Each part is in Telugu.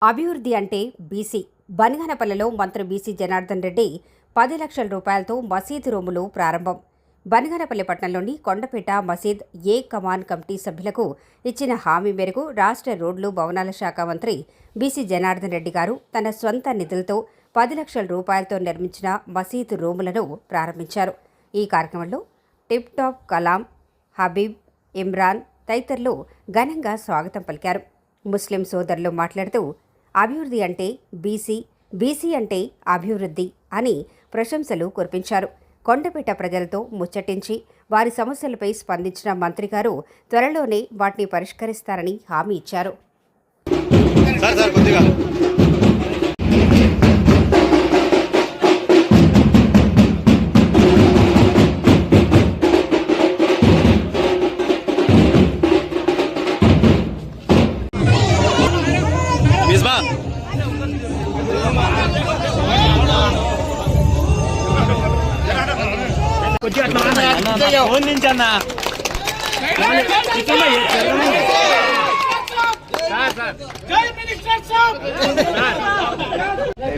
అభివృద్ధి అంటే బీసీ. బనగానపల్లెలో మంత్రి బీసీ జనార్దన్ రెడ్డి 10 లక్షల రూపాయలతో మసీదు రూములు ప్రారంభం. బనగానపల్లె పట్టణంలోని కొండపేట మసీద్ ఏ కమాన్ కమిటీ సభ్యులకు ఇచ్చిన హామీ మేరకు రాష్ట్ర రోడ్లు భవనాల శాఖ మంత్రి బీసీ జనార్దన్ రెడ్డి గారు తన స్వంత నిధులతో 10 లక్షల రూపాయలతో నిర్మించిన మసీదు రూములను ప్రారంభించారు. ఈ కార్యక్రమంలో టిప్ టాప్ కలాం, హబీబ్, ఇమ్రాన్ తదితరులు ఘనంగా స్వాగతం పలికారు. ముస్లిం సోదరులు మాట్లాడుతూ అభివృద్ధి అంటే బీసీ, బీసీ అంటే అభివృద్ధి అని ప్రశంసలు కురిపించారు. కొండపేట ప్రజలతో ముచ్చటించి వారి సమస్యలపై స్పందించిన మంత్రి గారు త్వరలోనే వాటిని పరిష్కరిస్తారని హామీ ఇచ్చారు.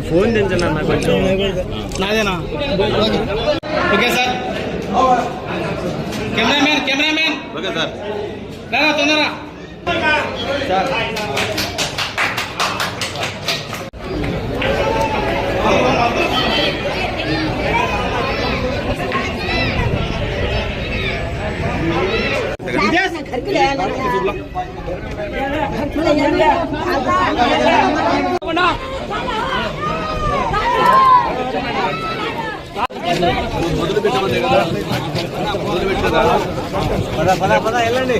ఫోన్ దించన్నా కొంచెం నాదేనా. Okay sir, cameraman okay sir, తొందరగా సార్. వెళ్ళండి.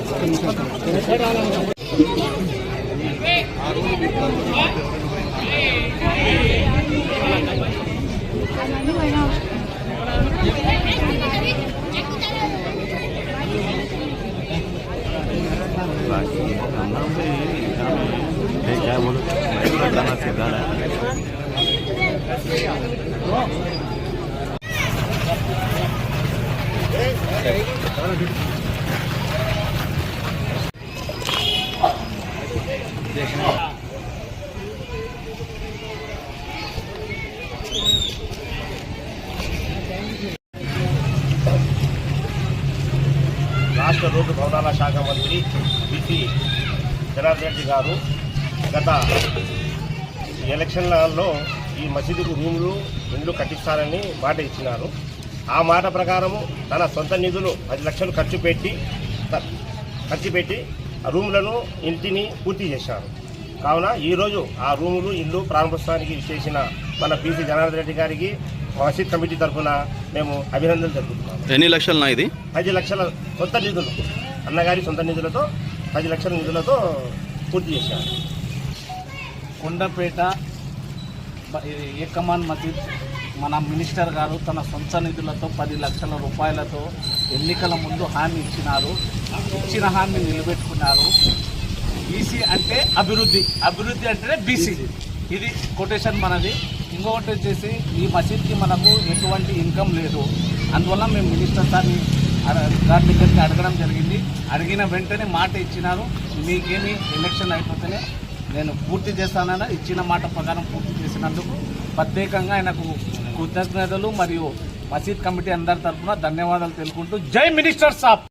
क्या बोलो बताना सीधा है. రాష్ట్ర రోడ్డు భవనాల శాఖ మంత్రి బీసీ జనార్దన్ రెడ్డి గారు గత ఎలక్షన్లలో ఈ మసీదుకు రూములు ఇండ్లు కట్టిస్తారని మాట ఇచ్చినారు. ఆ మాట ప్రకారము తన సొంత నిధులు 10 లక్షలు ఖర్చు పెట్టి ఆ రూములను ఇంటిని పూర్తి చేశారు. కావున ఈరోజు ఆ రూములు ఇల్లు ప్రారంభోత్సవానికి చేసిన మన బీసీ జనార్దన్ రెడ్డి గారికి మసీద్ కమిటీ తరఫున మేము అభినందనలు జరుపుతున్నాము. ఎన్ని లక్షలు ఇది? 10 లక్షల సొంత నిధులు, అన్నగారి సొంత నిధులతో 10 లక్షల నిధులతో పూర్తి చేశారు. కొండపేట ఏ కమాన్ మసీద్ మన మినిస్టర్ గారు తన సొంత నిధులతో 10 లక్షల రూపాయలతో ఎన్నికల ముందు హామీ ఇచ్చినారు. ఇచ్చిన హామీ నిలబెట్టుకున్నారు. బీసీ అంటే అభివృద్ధి, అభివృద్ధి అంటేనే బీసీ. ఇది కొటేషన్ మనది. ఇంకొకటి వచ్చేసి ఈ మసీద్కి మనకు ఎటువంటి ఇన్కమ్ లేదు. అందువల్ల మేము మినిస్టర్ సార్ని గారి దగ్గరికి అడగడం జరిగింది. అడిగిన వెంటనే మాట ఇచ్చినారు, మీకేమి ఎలక్షన్ అయిపోతేనే నేను పూర్తి చేస్తానని ఇచ్చిన మాట ప్రకారం పూర్తి చేసినందుకు ప్రత్యేకంగా ఆయనకు కృతజ్ఞతలు మరియు మసీద్ కమిటీ అందరి తరఫున ధన్యవాదాలు తెలుపుకుంటూ జై మినిస్టర్ సాబ్.